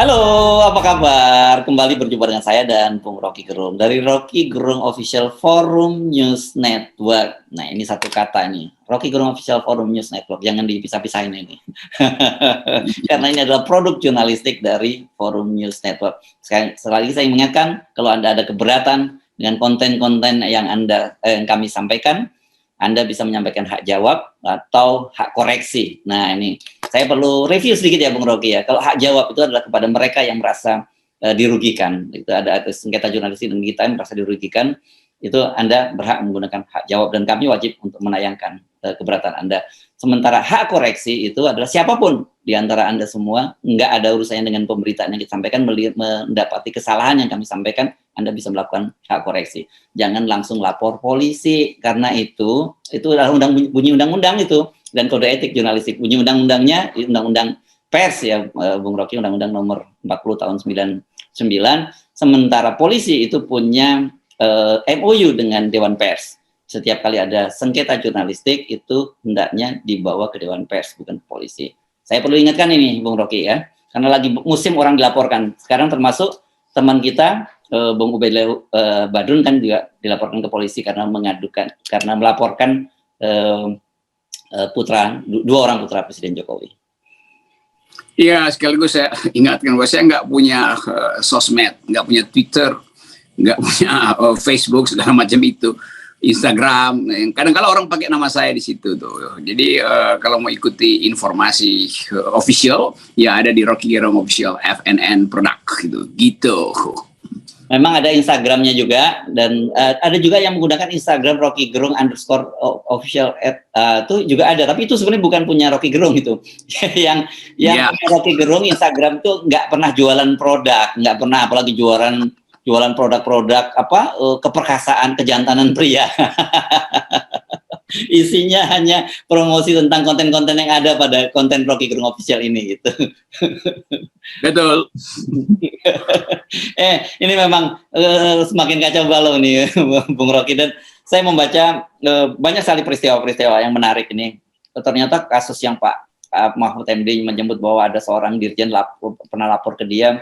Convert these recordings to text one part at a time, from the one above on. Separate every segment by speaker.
Speaker 1: Halo, apa kabar? Kembali berjumpa dengan saya dan Bung Rocky Gerung dari Rocky Gerung Official Forum News Network. Nah, ini satu kata nih, Rocky Gerung Official Forum News Network. Jangan dipisah-pisahin ini, karena ini adalah produk jurnalistik dari Forum News Network. Sekali lagi saya ingatkan, kalau Anda ada keberatan dengan konten-konten yang kami sampaikan, Anda bisa menyampaikan hak jawab atau hak koreksi. Nah, ini saya perlu review sedikit ya Bung Rocky ya. Kalau hak jawab itu adalah kepada mereka yang merasa dirugikan. Itu ada sengketa jurnalistik dan kita yang merasa dirugikan, itu Anda berhak menggunakan hak jawab dan kami wajib untuk menayangkan keberatan Anda. Sementara hak koreksi itu adalah siapapun di antara Anda semua, nggak ada urusannya dengan pemberitaan yang kita sampaikan, mendapati kesalahan yang kami sampaikan, Anda bisa melakukan hak koreksi. Jangan langsung lapor polisi, karena itu adalah bunyi undang-undang itu, dan kode etik jurnalistik. Bunyi undang-undangnya, undang-undang pers ya, Bung Rocky, undang-undang nomor 40 tahun 99, sementara polisi itu punya MOU dengan Dewan Pers. Setiap kali ada sengketa jurnalistik itu hendaknya dibawa ke Dewan Pers, bukan polisi. Saya perlu ingatkan ini, Bung Rocky ya, karena lagi musim orang dilaporkan. Sekarang termasuk teman kita, Bung Ubaidillah Badrun kan juga dilaporkan ke polisi karena melaporkan dua orang putra Presiden Jokowi.
Speaker 2: Iya, sekaligus saya ingatkan bahwa saya nggak punya sosmed, nggak punya Twitter, nggak punya Facebook segala macam itu, Instagram. Kadang-kadang orang pakai nama saya di situ tuh. Jadi kalau mau ikuti informasi official, ya ada di Rocky Gerung Official FNN Product gitu.
Speaker 1: Memang ada Instagramnya juga, dan ada juga yang menggunakan Instagram Rocky Gerung _official itu juga ada, tapi itu sebenarnya bukan punya Rocky Gerung itu. yang punya Rocky Gerung Instagram tuh nggak pernah jualan produk, nggak pernah, apalagi jualan produk-produk keperkasaan, kejantanan pria. Isinya hanya promosi tentang konten-konten yang ada pada konten Rocky Gerung Official ini gitu.
Speaker 2: Betul.
Speaker 1: Ini memang semakin kacau balau nih Bung Rocky, dan saya membaca banyak sekali peristiwa-peristiwa yang menarik ini. Ternyata kasus yang Pak Mahfud MD menyebut bahwa ada seorang dirjen pernah lapor ke dia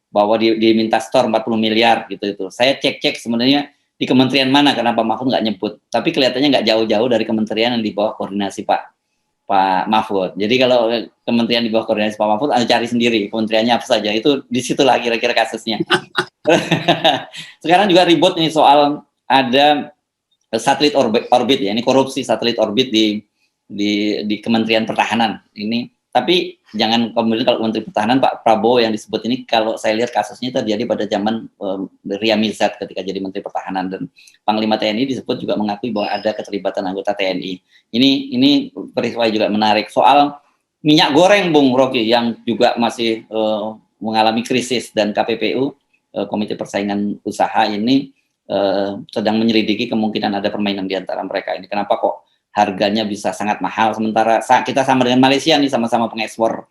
Speaker 1: bahwa diminta store 40 miliar gitu. Saya cek sebenarnya di kementerian mana, karena Pak Mahfud nggak nyebut, tapi kelihatannya nggak jauh-jauh dari kementerian yang di bawah koordinasi Pak Mahfud. Jadi kalau kementerian di bawah koordinasi Pak Mahfud, Anda cari sendiri kementeriannya apa saja, itu disitulah kira-kira kasusnya. Sekarang juga ribut nih soal ada satelit orbit ya, ini korupsi satelit orbit di Kementerian Pertahanan ini. Tapi jangan kemudian kalau Menteri Pertahanan Pak Prabowo yang disebut ini, kalau saya lihat kasusnya terjadi pada zaman Ria Mizard ketika jadi Menteri Pertahanan, dan Panglima TNI disebut juga mengakui bahwa ada keterlibatan anggota TNI. Ini peristiwa juga menarik soal minyak goreng Bung Rocky yang juga masih mengalami krisis, dan KPPU Komite Persaingan Usaha ini sedang menyelidiki kemungkinan ada permainan di antara mereka ini. Kenapa kok harganya bisa sangat mahal, sementara kita sama dengan Malaysia nih, sama-sama pengekspor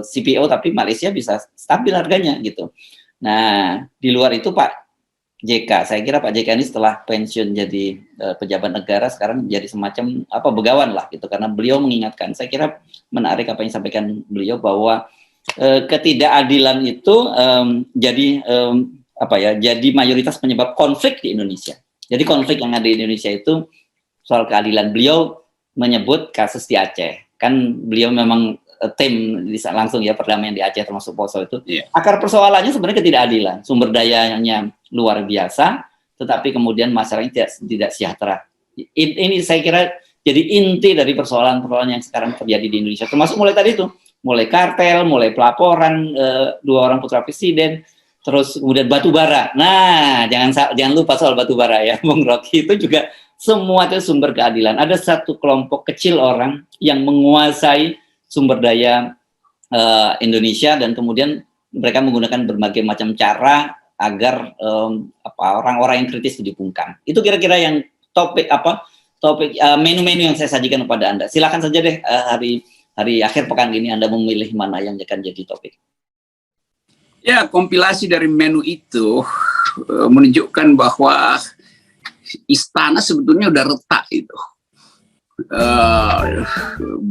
Speaker 1: CPO, tapi Malaysia bisa stabil harganya gitu. Nah, di luar itu Pak JK, saya kira Pak JK ini setelah pensiun jadi pejabat negara, sekarang jadi semacam begawan lah gitu, karena beliau mengingatkan, saya kira menarik apa yang disampaikan beliau, bahwa ketidakadilan itu jadi mayoritas penyebab konflik di Indonesia. Jadi konflik yang ada di Indonesia itu soal keadilan. Beliau menyebut kasus di Aceh, kan beliau memang tim langsung ya perdamaian di Aceh termasuk Poso itu. Akar persoalannya sebenarnya ketidakadilan, sumber dayanya luar biasa, tetapi kemudian masyarakatnya tidak sejahtera. Ini saya kira jadi inti dari persoalan-persoalan yang sekarang terjadi di Indonesia, termasuk mulai tadi itu, mulai kartel, mulai pelaporan dua orang putra presiden, terus kemudian batu bara. Nah, jangan lupa soal batu bara ya, Bung Rocky, itu juga semua itu sumber keadilan. Ada satu kelompok kecil orang yang menguasai sumber daya Indonesia, dan kemudian mereka menggunakan berbagai macam cara agar orang-orang yang kritis dibungkam. Itu kira-kira yang topik menu-menu yang saya sajikan kepada Anda. Silakan saja deh hari akhir pekan ini Anda memilih mana yang akan jadi topik.
Speaker 2: Ya, kompilasi dari menu itu menunjukkan bahwa istana sebetulnya udah retak itu.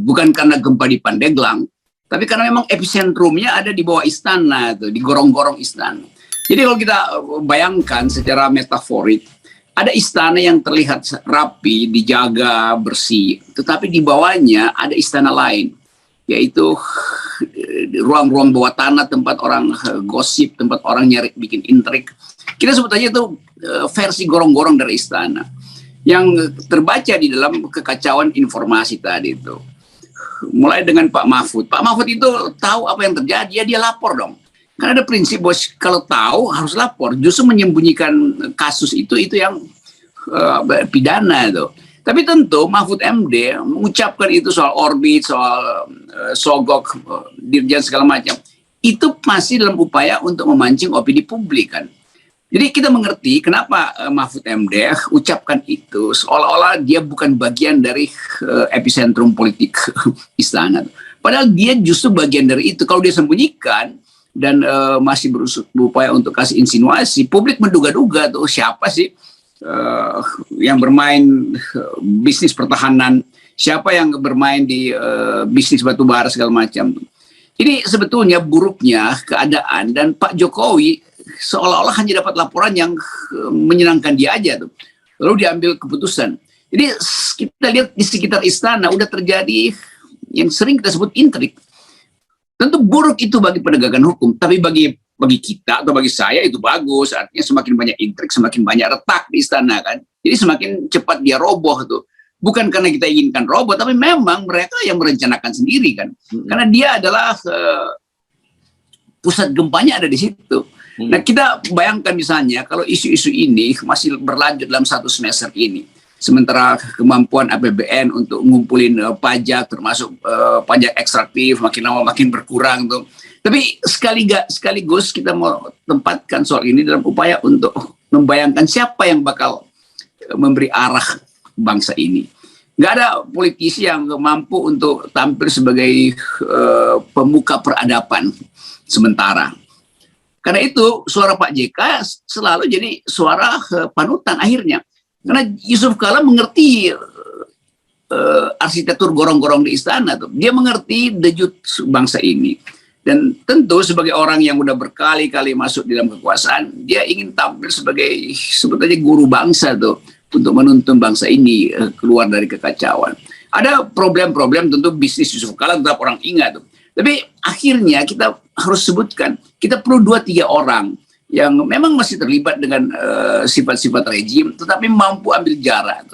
Speaker 2: Bukan karena gempa di Pandeglang, Tapi karena memang epicentrumnya ada di bawah istana, tuh, di gorong-gorong istana. Jadi kalau kita bayangkan secara metaforik, ada istana yang terlihat rapi, dijaga, bersih, tetapi di bawahnya ada istana lain, yaitu ruang-ruang bawah tanah, tempat orang gosip, tempat orang nyari bikin intrik. Kita sebut aja itu versi gorong-gorong dari istana, yang terbaca di dalam kekacauan informasi tadi itu. Mulai dengan Pak Mahfud. Pak Mahfud itu tahu apa yang terjadi, ya dia lapor dong. Karena ada prinsip bos, kalau tahu harus lapor. Justru menyembunyikan kasus itu yang pidana itu. Tapi tentu Mahfud MD mengucapkan itu soal orbit, soal sogok, dirjen segala macam. Itu masih dalam upaya untuk memancing opini publik kan. Jadi kita mengerti kenapa Mahfud MD ucapkan itu seolah-olah dia bukan bagian dari epicentrum politik istana. Padahal dia justru bagian dari itu. Kalau dia sembunyikan dan masih berupaya untuk kasih insinuasi, publik menduga-duga tuh siapa sih yang bermain bisnis pertahanan, siapa yang bermain di bisnis batubara segala macam. Ini sebetulnya buruknya keadaan, dan Pak Jokowi seolah-olah hanya dapat laporan yang menyenangkan dia aja tuh. Lalu diambil keputusan. Jadi kita lihat di sekitar istana udah terjadi yang sering kita sebut intrik. Tentu buruk itu bagi penegakan hukum, tapi bagi kita atau bagi saya itu bagus. Artinya semakin banyak intrik, semakin banyak retak di istana kan. Jadi semakin cepat dia roboh tuh. Bukan karena kita inginkan roboh, tapi memang mereka yang merencanakan sendiri kan. Karena dia adalah pusat gempanya ada di situ. Nah, kita bayangkan misalnya kalau isu-isu ini masih berlanjut dalam 1 semester ini, sementara kemampuan APBN untuk ngumpulin pajak, termasuk pajak ekstraktif, makin lama makin berkurang tuh. Tapi sekaligus kita mau tempatkan soal ini dalam upaya untuk membayangkan siapa yang bakal memberi arah bangsa ini. Nggak ada politisi yang mampu untuk tampil sebagai pemuka peradaban sementara. Karena itu suara Pak JK selalu jadi suara panutan akhirnya. Karena Yusuf Kala mengerti arsitektur gorong-gorong di istana tuh. Dia mengerti dejut bangsa ini. Dan tentu sebagai orang yang udah berkali-kali masuk di dalam kekuasaan, dia ingin tampil sebagai sebetulnya guru bangsa tuh untuk menuntun bangsa ini keluar dari kekacauan. Ada problem-problem tentu bisnis Yusuf Kala tetap orang ingat tuh. Tapi akhirnya kita harus sebutkan, kita perlu 2-3 orang yang memang masih terlibat dengan sifat-sifat rejim, tetapi mampu ambil jarak.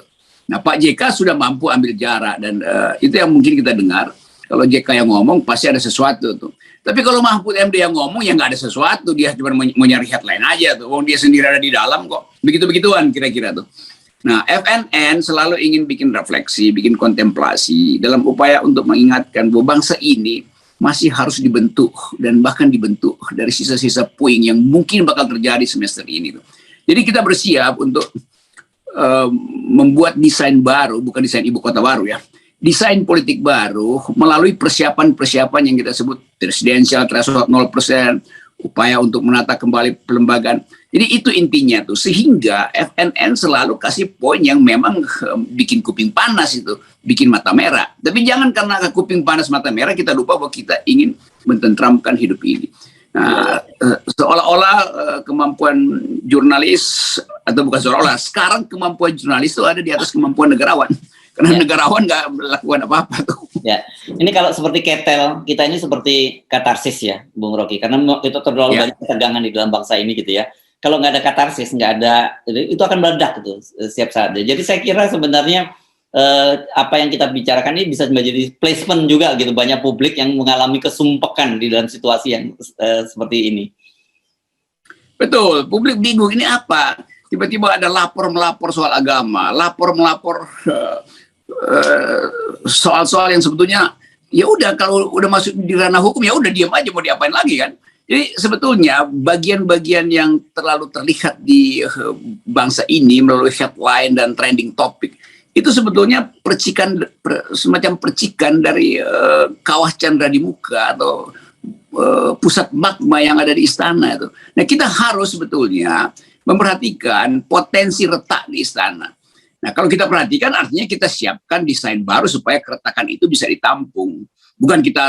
Speaker 2: Nah, Pak JK sudah mampu ambil jarak, dan itu yang mungkin kita dengar. Kalau JK yang ngomong, pasti ada sesuatu tuh. Tapi kalau Mahfud MD yang ngomong, ya nggak ada sesuatu. Dia cuma mau nyari headline aja tuh. Wong dia sendiri ada di dalam kok. Begitu-begituan kira-kira tuh. Nah, FNN selalu ingin bikin refleksi, bikin kontemplasi, dalam upaya untuk mengingatkan bahwa bangsa ini masih harus dibentuk, dan bahkan dibentuk dari sisa-sisa puing yang mungkin bakal terjadi semester ini. Jadi kita bersiap untuk membuat desain baru, bukan desain ibu kota baru ya, desain politik baru melalui persiapan-persiapan yang kita sebut presidensial threshold 0%, upaya untuk menata kembali pelembagaan. Jadi itu intinya tuh, sehingga FNN selalu kasih poin yang memang bikin kuping panas itu, bikin mata merah. Tapi jangan karena kuping panas mata merah kita lupa bahwa kita ingin mententramkan hidup ini. Nah, seolah-olah kemampuan jurnalis, atau bukan seolah-olah, sekarang kemampuan jurnalis itu ada di atas kemampuan negarawan. Karena negarawan nggak melakukan apa-apa tuh. Ya,
Speaker 1: ini kalau seperti ketel, kita ini seperti katarsis ya, Bung Rocky. Karena itu terlalu banyak ketegangan di dalam bangsa ini gitu ya. Kalau nggak ada katarsis, nggak ada, itu akan meledak gitu setiap saat. Jadi saya kira sebenarnya apa yang kita bicarakan ini bisa menjadi placement juga gitu. Banyak publik yang mengalami kesumpekan di dalam situasi yang seperti ini.
Speaker 2: Betul, publik bingung ini apa? Tiba-tiba ada lapor-melapor soal agama, lapor-melapor soal-soal yang sebetulnya ya udah, kalau udah masuk di ranah hukum ya udah diam aja, mau diapain lagi kan? Jadi sebetulnya bagian-bagian yang terlalu terlihat di bangsa ini melalui headline dan trending topik itu sebetulnya semacam percikan dari kawah candra di muka atau pusat magma yang ada di istana itu. Nah, kita harus sebetulnya memperhatikan potensi retak di istana. Nah, kalau kita perhatikan artinya kita siapkan desain baru supaya keretakan itu bisa ditampung. Bukan kita